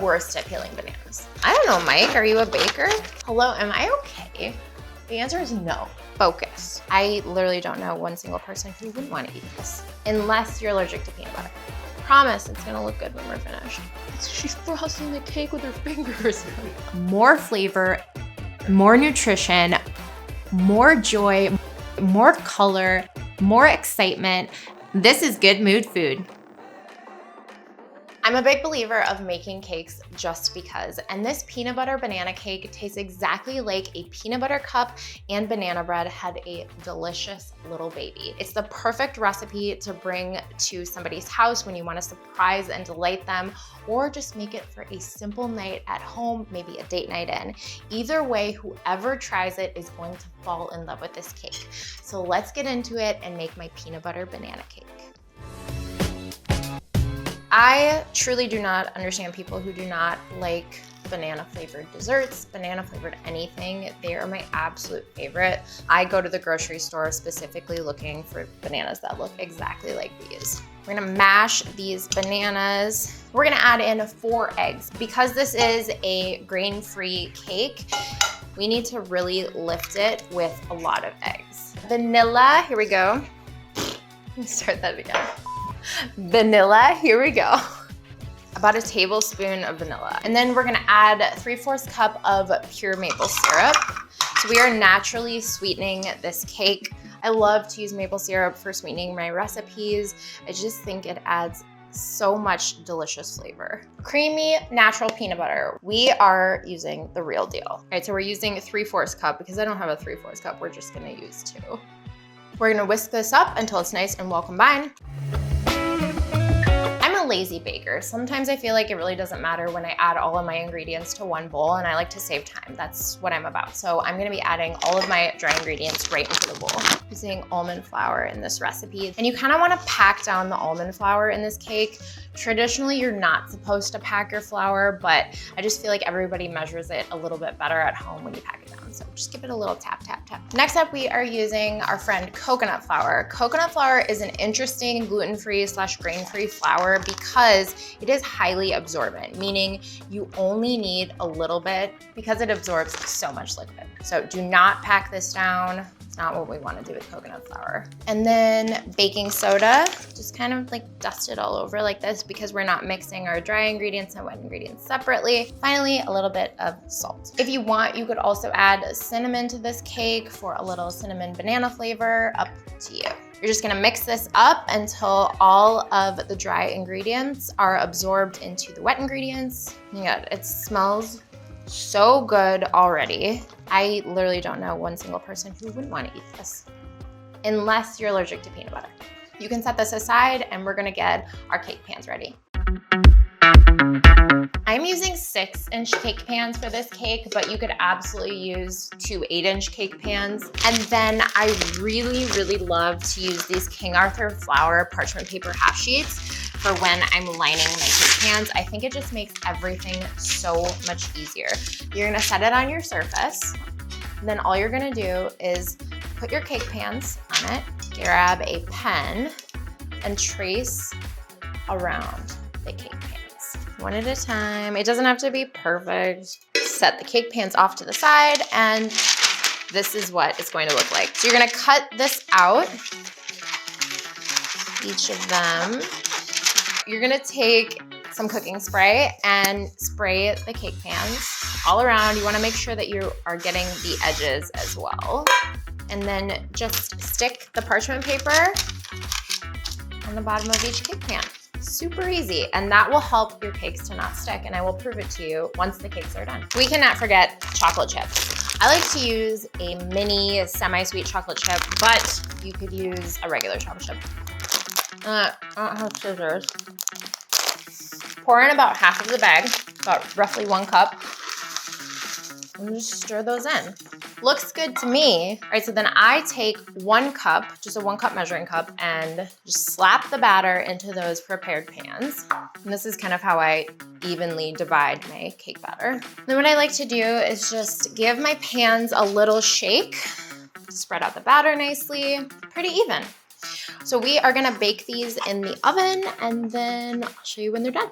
worst at peeling bananas? I don't know, Mike, are you a baker? Hello, am I okay? The answer is no. Focus. I literally don't know one single person who wouldn't want to eat this, unless you're allergic to peanut butter. Promise it's gonna look good when we're finished. She's frosting the cake with her fingers. More flavor, more nutrition, more joy, more color, more excitement. This is good mood food. I'm a big believer of making cakes just because, and this peanut butter banana cake tastes exactly like a peanut butter cup and banana bread had a delicious little baby. It's the perfect recipe to bring to somebody's house when you want to surprise and delight them, or just make it for a simple night at home, maybe a date night in. Either way, whoever tries it is going to fall in love with this cake. So let's get into it and make my peanut butter banana cake. I truly do not understand people who do not like banana flavored desserts, banana flavored anything. They are my absolute favorite. I go to the grocery store specifically looking for bananas that look exactly like these. We're gonna mash these bananas. We're gonna add in 4 eggs. Because this is a grain-free cake, we need to really lift it with a lot of eggs. Vanilla, here we go. Let me start that again. Vanilla, here we go. About a tablespoon of vanilla. And then we're gonna add 3/4 cup of pure maple syrup. So we are naturally sweetening this cake. I love to use maple syrup for sweetening my recipes. I just think it adds so much delicious flavor. Creamy, natural peanut butter. We are using the real deal. All right, so we're using 3/4 cup because I don't have a 3/4 cup. We're just gonna use 2. We're gonna whisk this up until it's nice and well combined. I'm a lazy baker. Sometimes I feel like it really doesn't matter when I add all of my ingredients to one bowl, and I like to save time. That's what I'm about. So I'm gonna be adding all of my dry ingredients right into the bowl. Using almond flour in this recipe. And you kind of wanna pack down the almond flour in this cake. Traditionally, you're not supposed to pack your flour, but I just feel like everybody measures it a little bit better at home when you pack it down. So just give it a little tap, tap, tap. Next up, we are using our friend coconut flour. Coconut flour is an interesting gluten-free / grain-free flour because it is highly absorbent, meaning you only need a little bit because it absorbs so much liquid. So do not pack this down. It's not what we want to do with coconut flour. And then baking soda, just kind of like dust it all over like this because we're not mixing our dry ingredients and wet ingredients separately. Finally, a little bit of salt. If you want, you could also add cinnamon to this cake for a little cinnamon banana flavor, up to you. You're just gonna mix this up until all of the dry ingredients are absorbed into the wet ingredients. Yeah, it smells so good already. I literally don't know one single person who wouldn't want to eat this, unless you're allergic to peanut butter. You can set this aside and we're gonna get our cake pans ready. I'm using 6-inch cake pans for this cake, but you could absolutely use 2 8-inch cake pans. And then I really, really love to use these King Arthur flour parchment paper half sheets for when I'm lining my cake pans. I think it just makes everything so much easier. You're gonna set it on your surface. Then all you're gonna do is put your cake pans on it, grab a pen, and trace around the cake pans. One at a time. It doesn't have to be perfect. Set the cake pans off to the side, and this is what it's going to look like. So you're gonna cut this out, each of them. You're gonna take some cooking spray and spray the cake pans all around. You wanna make sure that you are getting the edges as well. And then just stick the parchment paper on the bottom of each cake pan. Super easy, and that will help your cakes to not stick, and I will prove it to you once the cakes are done. We cannot forget chocolate chips. I like to use a mini semi-sweet chocolate chip, but you could use a regular chocolate chip. I don't have scissors. Pour in about half of the bag, about roughly 1 cup, and just stir those in. Looks good to me. All right, so then I take 1 cup, just a 1 cup measuring cup, and just slap the batter into those prepared pans. And this is kind of how I evenly divide my cake batter. Then what I like to do is just give my pans a little shake, spread out the batter nicely, pretty even. So we are gonna bake these in the oven, and then I'll show you when they're done.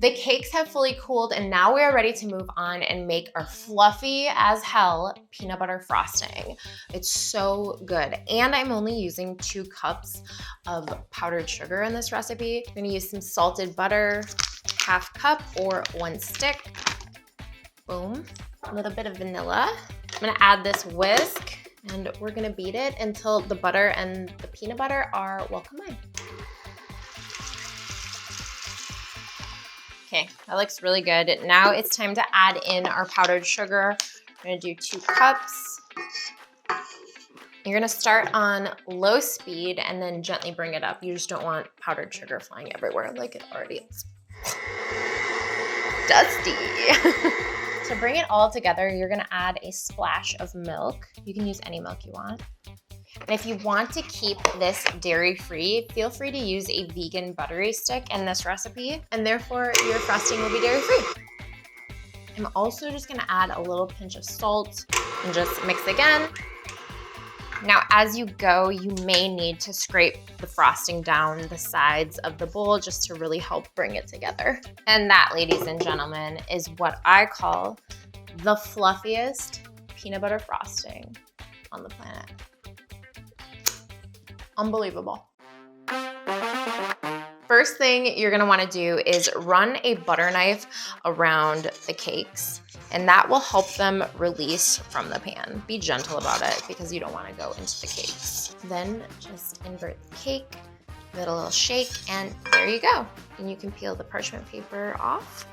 The cakes have fully cooled, and now we are ready to move on and make our fluffy as hell peanut butter frosting. It's so good. And I'm only using 2 cups of powdered sugar in this recipe. I'm gonna use some salted butter, 1/2 cup or 1 stick. Boom. A little bit of vanilla. I'm gonna add this whisk, and we're gonna beat it until the butter and the peanut butter are well combined. Okay, that looks really good. Now it's time to add in our powdered sugar. I'm gonna do 2 cups. You're gonna start on low speed and then gently bring it up. You just don't want powdered sugar flying everywhere like it already is. Dusty. To bring it all together, you're gonna add a splash of milk. You can use any milk you want. And if you want to keep this dairy-free, feel free to use a vegan buttery stick in this recipe, and therefore your frosting will be dairy-free. I'm also just gonna add a little pinch of salt and just mix again. Now, as you go, you may need to scrape the frosting down the sides of the bowl just to really help bring it together. And that, ladies and gentlemen, is what I call the fluffiest peanut butter frosting on the planet. Unbelievable. First thing you're gonna wanna do is run a butter knife around the cakes, and that will help them release from the pan. Be gentle about it because you don't wanna go into the cakes. Then just invert the cake, give it a little shake, and there you go. And you can peel the parchment paper off,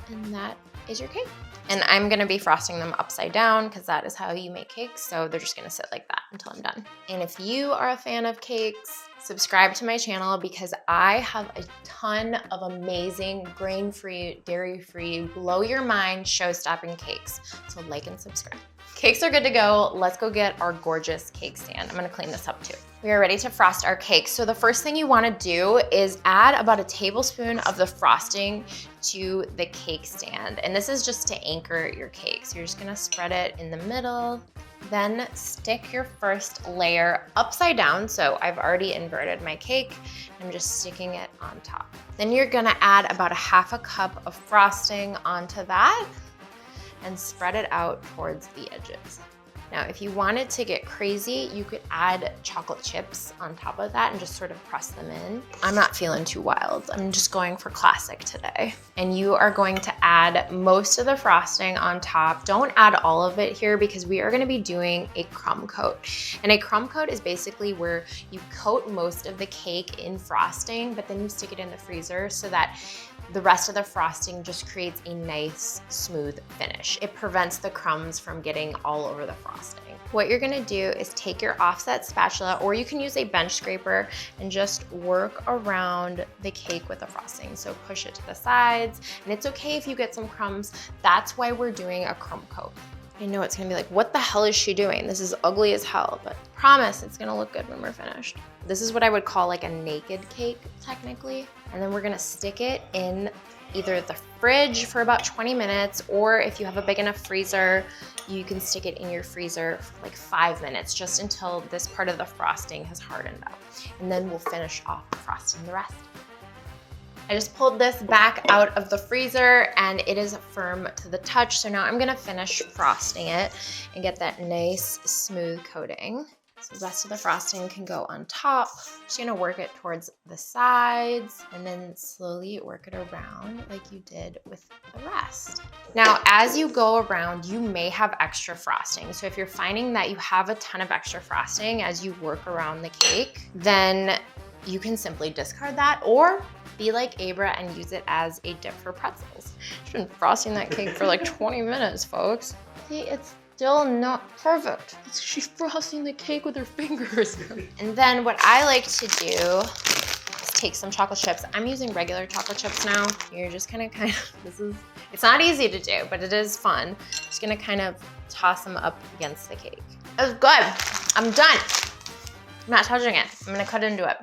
and that is your cake. And I'm gonna be frosting them upside down because that is how you make cakes. So they're just gonna sit like that until I'm done. And if you are a fan of cakes, subscribe to my channel because I have a ton of amazing grain-free, dairy-free, blow your mind, show-stopping cakes. So like and subscribe. Cakes are good to go. Let's go get our gorgeous cake stand. I'm gonna clean this up too. We are ready to frost our cakes. So the first thing you wanna do is add about a tablespoon of the frosting to the cake stand. And this is just to anchor your cake. So you're just gonna spread it in the middle, then stick your first layer upside down. So I've already inverted my cake. I'm just sticking it on top. Then you're gonna add about 1/2 cup of frosting onto that and spread it out towards the edges. Now, if you wanted to get crazy, you could add chocolate chips on top of that and just sort of press them in. I'm not feeling too wild. I'm just going for classic today. And you are going to add most of the frosting on top. Don't add all of it here because we are gonna be doing a crumb coat. And a crumb coat is basically where you coat most of the cake in frosting, but then you stick it in the freezer so that the rest of the frosting just creates a nice, smooth finish. It prevents the crumbs from getting all over the frosting. What you're gonna do is take your offset spatula, or you can use a bench scraper, and just work around the cake with the frosting. So push it to the sides, and it's okay if you get some crumbs. That's why we're doing a crumb coat. I know it's gonna be like, what the hell is she doing? This is ugly as hell, but promise it's gonna look good when we're finished. This is what I would call like a naked cake, technically. And then we're gonna stick it in either the fridge for about 20 minutes, or if you have a big enough freezer, you can stick it in your freezer for like 5 minutes, just until this part of the frosting has hardened up. And then we'll finish off frosting the rest. I just pulled this back out of the freezer and it is firm to the touch. So now I'm gonna finish frosting it and get that nice smooth coating. So the rest of the frosting can go on top. Just gonna work it towards the sides and then slowly work it around like you did with the rest. Now, as you go around, you may have extra frosting. So if you're finding that you have a ton of extra frosting as you work around the cake, then you can simply discard that, or be like Abra and use it as a dip for pretzels. She's been frosting that cake for like 20 minutes, folks. See, it's still not perfect. She's frosting the cake with her fingers. And then what I like to do is take some chocolate chips. I'm using regular chocolate chips now. You're just gonna it's not easy to do, but it is fun. Just gonna kind of toss them up against the cake. It was good. I'm done. I'm not touching it. I'm gonna cut into it.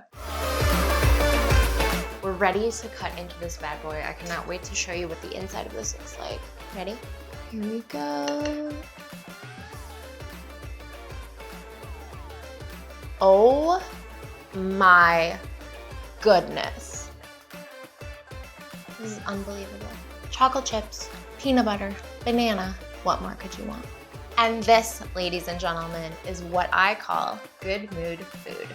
We're ready to cut into this bad boy. I cannot wait to show you what the inside of this looks like. Ready? Here we go. Oh my goodness. This is unbelievable. Chocolate chips, peanut butter, banana. What more could you want? And this, ladies and gentlemen, is what I call good mood food.